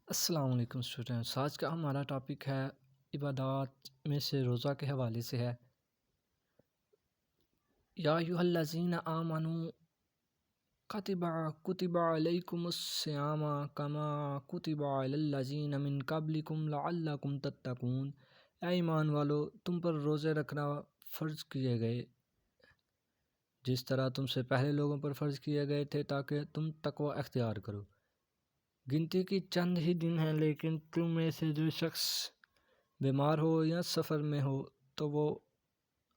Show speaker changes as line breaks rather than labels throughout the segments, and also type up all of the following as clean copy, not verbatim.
السلام علیکم اسٹوڈنٹس، آج کا ہمارا ٹاپک ہے عبادات میں سے روزہ کے حوالے سے ہے۔ یا ایھا الذین آمنوا کتب علیکم الصیام کما کتب علی الذین من قبلکم لعلکم تتقون۔ اے ایمان والو، تم پر روزے رکھنا فرض کیے گئے جس طرح تم سے پہلے لوگوں پر فرض کیے گئے تھے تاکہ تم تقوی اختیار کرو۔ گنتی کی چند ہی دن ہیں، لیکن تم میں سے جو شخص بیمار ہو یا سفر میں ہو تو وہ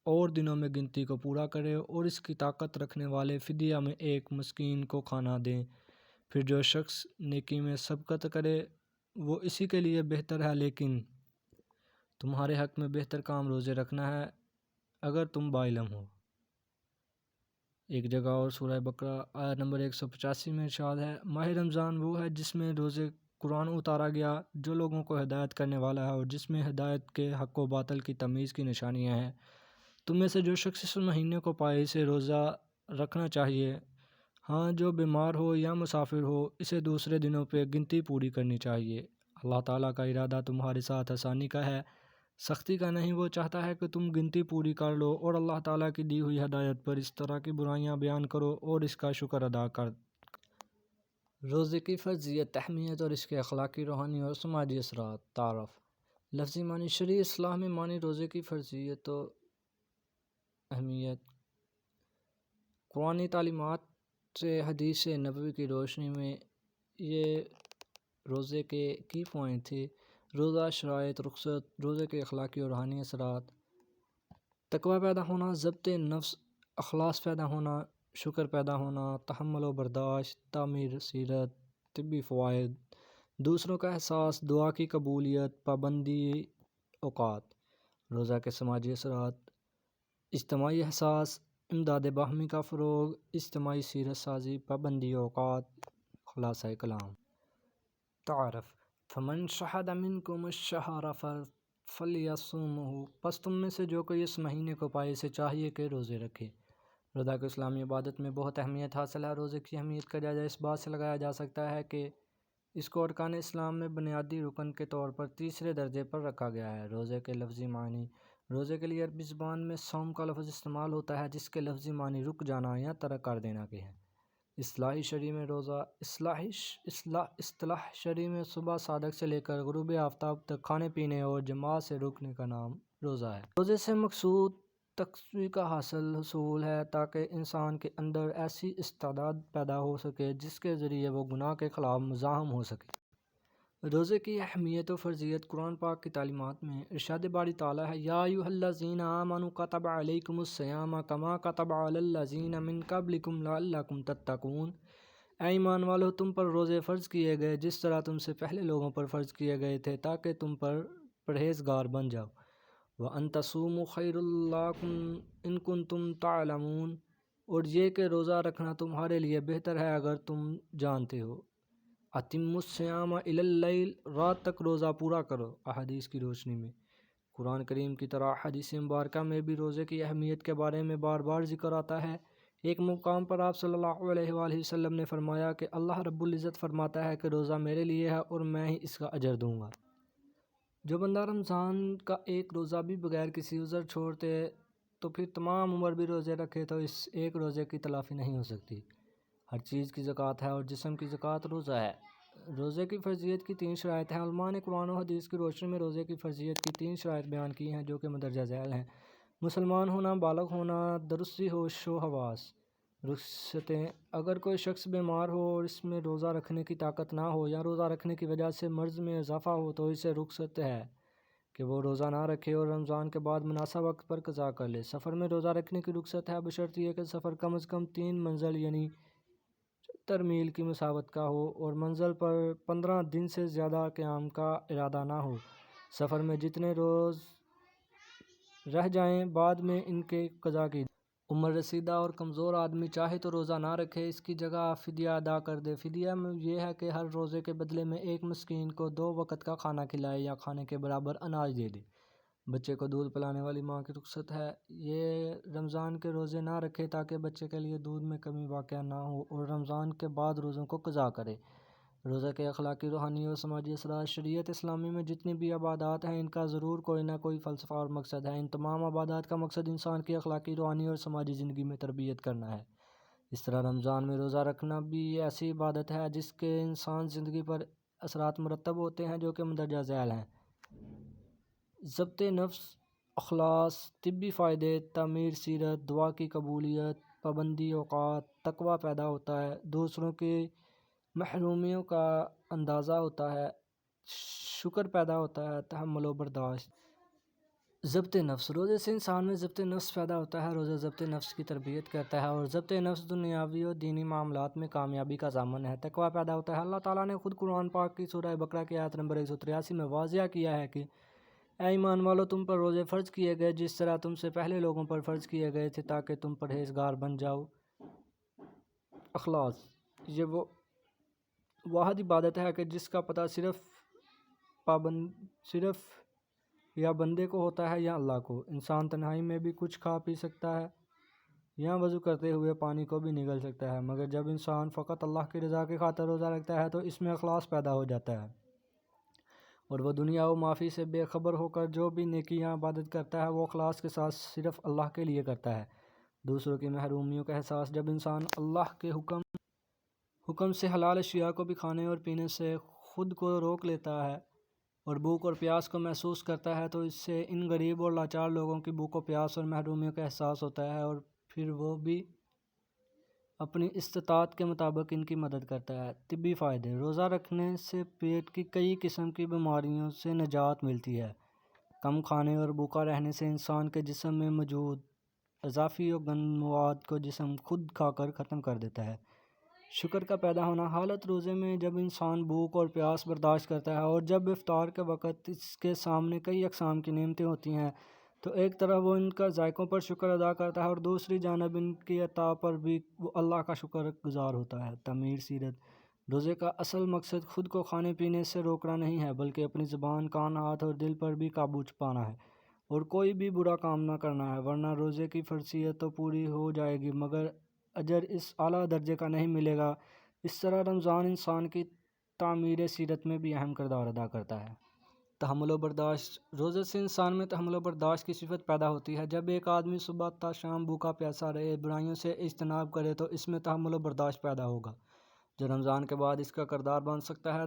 اور دنوں میں گنتی کو پورا کرے، اور اس کی طاقت رکھنے والے فدیہ میں ایک مسکین کو کھانا دیں۔ پھر جو شخص نیکی میں سبقت کرے وہ اسی کے لیے بہتر ہے، لیکن تمہارے حق میں بہتر کام روزے رکھنا ہے اگر تم باعلم ہو۔ ایک جگہ اور سورہ بقرہ آیت نمبر 185 میں ارشاد ہے، ماہ رمضان وہ ہے جس میں روزے قرآن اتارا گیا، جو لوگوں کو ہدایت کرنے والا ہے اور جس میں ہدایت کے حق و باطل کی تمیز کی نشانیاں ہیں۔ تم میں سے جو شخص اس مہینے کو پائے اسے روزہ رکھنا چاہیے، ہاں جو بیمار ہو یا مسافر ہو اسے دوسرے دنوں پہ گنتی پوری کرنی چاہیے۔ اللہ تعالیٰ کا ارادہ تمہارے ساتھ آسانی کا ہے، سختی کا نہیں۔ وہ چاہتا ہے کہ تم گنتی پوری کر لو اور اللہ تعالیٰ کی دی ہوئی ہدایت پر اس طرح کی برائیاں بیان کرو اور اس کا شکر ادا کر۔ روزے کی فرضیت، اہمیت اور اس کے اخلاقی، روحانی اور سماجی اثرات۔ تعارف۔ لفظی معنی۔ شرعی اصطلاح میں معنی روزے کی فرضیت و اہمیت۔ قرآنی تعلیمات سے حدیث نبوی کی روشنی میں یہ روزے کے کی پوائنٹ تھے۔ روزہ، شرائط، رخصت، روزے کے اخلاقی اور روحانی اثرات۔ تقوی پیدا ہونا، ضبط نفس، اخلاص پیدا ہونا، شکر پیدا ہونا، تحمل و برداشت، تعمیر سیرت، طبی فوائد، دوسروں کا احساس، دعا کی قبولیت، پابندی اوقات۔ روزہ کے سماجی اثرات، اجتماعی احساس، امداد باہمی کا فروغ، اجتماعی سیرت سازی، پابندی اوقات۔ خلاصہ کلام۔ تعارف۔ فمن شہد منکم الشہر فلیصمہ، پس تم میں سے جو کوئی اس مہینے کو پائے اسے چاہیے کہ روزے رکھے۔ روزہ کو اسلامی عبادت میں بہت اہمیت حاصل ہے۔ روزے کی اہمیت کا جائزہ اس بات سے لگایا جا سکتا ہے کہ اس کو ارکان اسلام میں بنیادی رکن کے طور پر تیسرے درجے پر رکھا گیا ہے۔ روزے کے لفظی معنی۔ روزے کے لیے عربی زبان میں صوم کا لفظ استعمال ہوتا ہے جس کے لفظی معنی رک جانا یا ترک کر دینا کے ہیں۔ اصطلاح شرعی میں روزہ، اصطلاح شرعی میں صبح صادق سے لے کر غروب آفتاب تک کھانے پینے اور جماعت سے رکنے کا نام روزہ ہے۔ روزے سے مقصود تقوی کا حصول ہے تاکہ انسان کے اندر ایسی استعداد پیدا ہو سکے جس کے ذریعے وہ گناہ کے خلاف مزاحم ہو سکے۔ روزے کی اہمیت و فرضیت قرآن پاک کی تعلیمات میں ارشاد باری تعالیٰ ہے، یا ایھا الذین آمنوا کتب علیکم الصیام کما کتب علی الذین من قبلکم لعلکم تتقون۔ اے ایمان والو، تم پر روزے فرض کیے گئے جس طرح تم سے پہلے لوگوں پر فرض کیے گئے تھے تاکہ تم پر پرہیزگار بن جاؤ۔ وَأَن تَصُومُوا خَيْرٌ لَکُمْ إِن كُنتُمْ تَعْلَمُونَ، اور یہ کہ روزہ رکھنا تمہارے لیے بہتر ہے اگر تم جانتے ہو۔ أَتِمُّوا الصِّيَامَ إِلَى اللَّيْلِ، رات تک روزہ پورا کرو۔ احادیث کی روشنی میں قرآن کریم کی طرح حدیث مبارکہ میں بھی روزے کی اہمیت کے بارے میں بار بار ذکر آتا ہے۔ ایک مقام پر آپ صلی اللہ علیہ وآلہ وسلم نے فرمایا کہ اللہ رب العزت فرماتا ہے کہ روزہ میرے لیے ہے اور میں ہی اس کا اجر دوں گا۔ جو بندہ رمضان کا ایک روزہ بھی بغیر کسی عذر چھوڑتے تو پھر تمام عمر بھی روزے رکھے تو اس ایک روزے کی تلافی نہیں ہو سکتی۔ ہر چیز کی زکوٰۃ ہے اور جسم کی زکوٰۃ روزہ ہے۔ روزے کی فرضیت کی 3 شرائط ہیں۔ علماء نے قرآن و حدیث کی روشنی میں روزے کی فرضیت کی 3 شرائط بیان کی ہیں جو کہ مندرجہ ذیل ہیں۔ مسلمان ہونا، بالغ ہونا، درستی ہوش و حواس۔ رخصتیں، اگر کوئی شخص بیمار ہو اور اس میں روزہ رکھنے کی طاقت نہ ہو یا روزہ رکھنے کی وجہ سے مرض میں اضافہ ہو تو اسے رخصت ہے کہ وہ روزہ نہ رکھے اور رمضان کے بعد مناسب وقت پر قضا کر لے۔ سفر میں روزہ رکھنے کی رخصت ہے بشرط یہ کہ سفر کم از کم 3 منزل یعنی 70 میل کی مسافت کا ہو اور منزل پر 15 دن سے زیادہ قیام کا ارادہ نہ ہو۔ سفر میں جتنے روز رہ جائیں بعد میں ان کے قضا کی۔ عمر رسیدہ اور کمزور آدمی چاہے تو روزہ نہ رکھے، اس کی جگہ فدیہ ادا کر دے۔ فدیہ میں یہ ہے کہ ہر روزے کے بدلے میں ایک مسکین کو 2 وقت کا کھانا کھلائے یا کھانے کے برابر اناج دے دے۔ بچے کو دودھ پلانے والی ماں کی رخصت ہے، یہ رمضان کے روزے نہ رکھے تاکہ بچے کے لیے دودھ میں کمی واقع نہ ہو اور رمضان کے بعد روزوں کو قضا کرے۔ روزہ کے اخلاقی، روحانی اور سماجی اثرات۔ شریعت اسلامی میں جتنی بھی عبادات ہیں ان کا ضرور کوئی نہ کوئی فلسفہ اور مقصد ہے۔ ان تمام عبادات کا مقصد انسان کی اخلاقی، روحانی اور سماجی زندگی میں تربیت کرنا ہے۔ اس طرح رمضان میں روزہ رکھنا بھی ایسی عبادت ہے جس کے انسان زندگی پر اثرات مرتب ہوتے ہیں جو کہ مندرجہ ذیل ہیں: ضبط نفس، اخلاص، طبی فائدے، تعمیر سیرت، دعا کی قبولیت، پابندی اوقات، تقویٰ پیدا ہوتا ہے، دوسروں کی محرومیوں کا اندازہ ہوتا ہے، شکر پیدا ہوتا ہے، تحمل و برداشت۔ ضبط نفس، روزے سے انسان میں ضبط نفس پیدا ہوتا ہے۔ روزہ ضبط نفس کی تربیت کرتا ہے اور ضبط نفس دنیاوی اور دینی معاملات میں کامیابی کا ضامن ہے۔ تقویٰ پیدا ہوتا ہے۔ اللہ تعالیٰ نے خود قرآن پاک کی سورہ بقرہ کی آیت نمبر 183 میں واضح کیا ہے کہ اے ایمان والو، تم پر روزے فرض کیے گئے جس طرح تم سے پہلے لوگوں پر فرض کیے گئے تھے تاکہ تم پرہیزگار بن جاؤ۔ اخلاص، یہ وہ واحد عبادت ہے کہ جس کا پتہ صرف یا بندے کو ہوتا ہے یا اللہ کو۔ انسان تنہائی میں بھی کچھ کھا پی سکتا ہے یا وضو کرتے ہوئے پانی کو بھی نگل سکتا ہے، مگر جب انسان فقط اللہ کی رضا کی خاطر روزہ رکھتا ہے تو اس میں اخلاص پیدا ہو جاتا ہے اور وہ دنیا و مافی سے بے خبر ہو کر جو بھی نیکیاں عبادت کرتا ہے وہ اخلاص کے ساتھ صرف اللہ کے لیے کرتا ہے۔ دوسروں کی محرومیوں کا احساس، جب انسان اللہ کے حکم سے حلال اشیاء کو بھی کھانے اور پینے سے خود کو روک لیتا ہے اور بھوک اور پیاس کو محسوس کرتا ہے تو اس سے ان غریب اور لاچار لوگوں کی بھوک و پیاس اور محرومیوں کا احساس ہوتا ہے اور پھر وہ بھی اپنی استطاعت کے مطابق ان کی مدد کرتا ہے۔ طبی فائدے، روزہ رکھنے سے پیٹ کی کئی قسم کی بیماریوں سے نجات ملتی ہے۔ کم کھانے اور بھوکا رہنے سے انسان کے جسم میں موجود اضافی اور گند مواد کو جسم خود کھا کر ختم کر دیتا ہے۔ شکر کا پیدا ہونا، حالت روزے میں جب انسان بھوک اور پیاس برداشت کرتا ہے اور جب افطار کے وقت اس کے سامنے کئی اقسام کی نعمتیں ہوتی ہیں تو ایک طرف وہ ان کا ذائقوں پر شکر ادا کرتا ہے اور دوسری جانب ان کی عطا پر بھی وہ اللہ کا شکر گزار ہوتا ہے۔ تعمیر سیرت، روزے کا اصل مقصد خود کو کھانے پینے سے روکنا نہیں ہے بلکہ اپنی زبان، کان، ہاتھ اور دل پر بھی قابو پانا ہے اور کوئی بھی برا کام نہ کرنا ہے، ورنہ روزے کی فرضیت تو پوری ہو جائے گی مگر اجر اس اعلیٰ درجے کا نہیں ملے گا۔ اس طرح رمضان انسان کی تعمیر سیرت میں بھی اہم کردار ادا کرتا ہے۔ تحمل و برداشت، روزے سے انسان میں تحمل و برداشت کی صفت پیدا ہوتی ہے۔ جب ایک آدمی صبح تا شام بھوکا پیاسا رہے، برائیوں سے اجتناب کرے تو اس میں تحمل و برداشت پیدا ہوگا جو رمضان کے بعد اس کا کردار بن سکتا ہے۔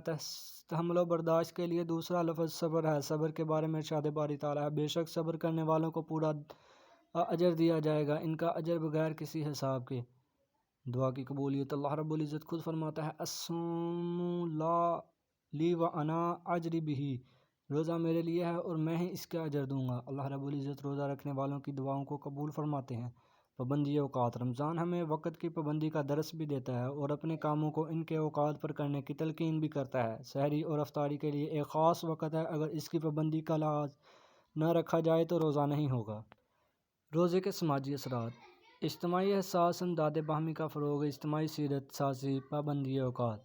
تحمل و برداشت کے لیے دوسرا لفظ صبر ہے۔ صبر کے بارے میں ارشاد باری تعالیٰ ہے: بے شک صبر کرنے والوں کو پورا اجر دیا جائے گا، ان کا اجر بغیر کسی حساب کے۔ دعا کی قبولیت، اللہ رب العزت خود فرماتا ہے: الصوم لی وانا اجری بہ، روزہ میرے لیے ہے اور میں ہی اس کا اجر دوں گا۔ اللہ رب العزت روزہ رکھنے والوں کی دعاؤں کو قبول فرماتے ہیں۔ پابندی اوقات، رمضان ہمیں وقت کی پابندی کا درس بھی دیتا ہے اور اپنے کاموں کو ان کے اوقات پر کرنے کی تلقین بھی کرتا ہے۔ سحری اور افطاری کے لیے ایک خاص وقت ہے، اگر اس کی پابندی کا لحاظ نہ رکھا جائے تو روزہ نہیں ہوگا۔ روزے کے سماجی اثرات، اجتماعی احساس، امداد باہمی کا فروغ، اجتماعی سیرت سازی، پابندی اوقات۔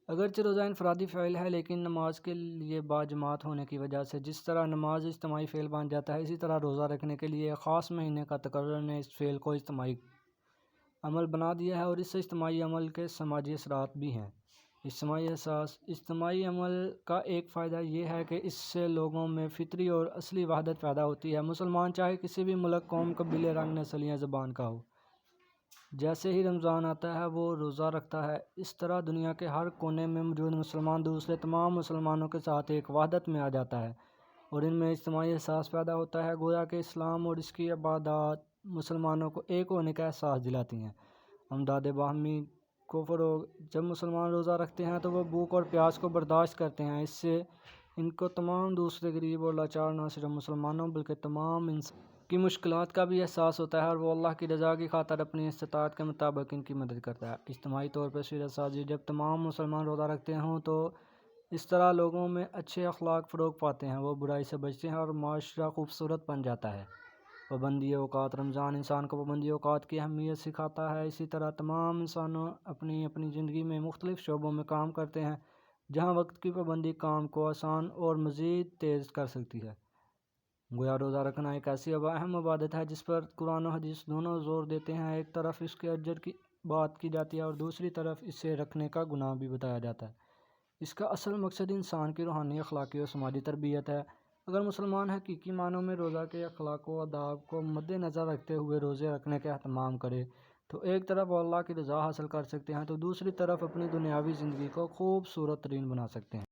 اگرچہ روزہ انفرادی فعل ہے لیکن نماز کے لیے باجماعت ہونے کی وجہ سے جس طرح نماز اجتماعی فعل بن جاتا ہے، اسی طرح روزہ رکھنے کے لیے ایک خاص مہینے کا تقرر نے اس فعل کو اجتماعی عمل بنا دیا ہے اور اس سے اجتماعی عمل کے سماجی اثرات بھی ہیں۔ اجتماعی احساس، اجتماعی عمل کا ایک فائدہ یہ ہے کہ اس سے لوگوں میں فطری اور اصلی وحدت پیدا ہوتی ہے۔ مسلمان چاہے کسی بھی ملک، قوم، قبیلے، رنگ، نسل یا زبان کا ہو، جیسے ہی رمضان آتا ہے وہ روزہ رکھتا ہے۔ اس طرح دنیا کے ہر کونے میں موجود مسلمان دوسرے تمام مسلمانوں کے ساتھ ایک وحدت میں آ جاتا ہے اور ان میں اجتماعی احساس پیدا ہوتا ہے، گویا کہ اسلام اور اس کی عبادات مسلمانوں کو ایک ہونے کا احساس دلاتی ہیں۔ امداد باہمی کو فروغ، جب مسلمان روزہ رکھتے ہیں تو وہ بھوک اور پیاس کو برداشت کرتے ہیں، اس سے ان کو تمام دوسرے غریب اور لاچار نہ صرف مسلمانوں بلکہ تمام انسان کی مشکلات کا بھی احساس ہوتا ہے اور وہ اللہ کی رضا کی خاطر اپنی استطاعت کے مطابق ان کی مدد کرتا ہے۔ اجتماعی طور پر سیرت سازی، جب تمام مسلمان روزہ رکھتے ہوں تو اس طرح لوگوں میں اچھے اخلاق فروغ پاتے ہیں، وہ برائی سے بچتے ہیں اور معاشرہ خوبصورت بن جاتا ہے۔ پابندی اوقات، رمضان انسان کو پابندی اوقات کی اہمیت سکھاتا ہے۔ اسی طرح تمام انسانوں اپنی اپنی زندگی میں مختلف شعبوں میں کام کرتے ہیں جہاں وقت کی پابندی کام کو آسان اور مزید تیز کر سکتی ہے۔ گویا روزہ رکھنا ایک ایسی اہم عبادت ہے جس پر قرآن و حدیث دونوں زور دیتے ہیں۔ ایک طرف اس کے اجر کی بات کی جاتی ہے اور دوسری طرف اسے رکھنے کا گناہ بھی بتایا جاتا ہے۔ اس کا اصل مقصد انسان کی روحانی، اخلاقی اور سماجی تربیت ہے۔ اگر مسلمان حقیقی معنوں میں روزہ کے اخلاق و آداب کو مد نظر رکھتے ہوئے روزے رکھنے کا اہتمام کرے تو ایک طرف وہ اللہ کی رضا حاصل کر سکتے ہیں تو دوسری طرف اپنی دنیاوی زندگی کو خوبصورت ترین بنا سکتے ہیں۔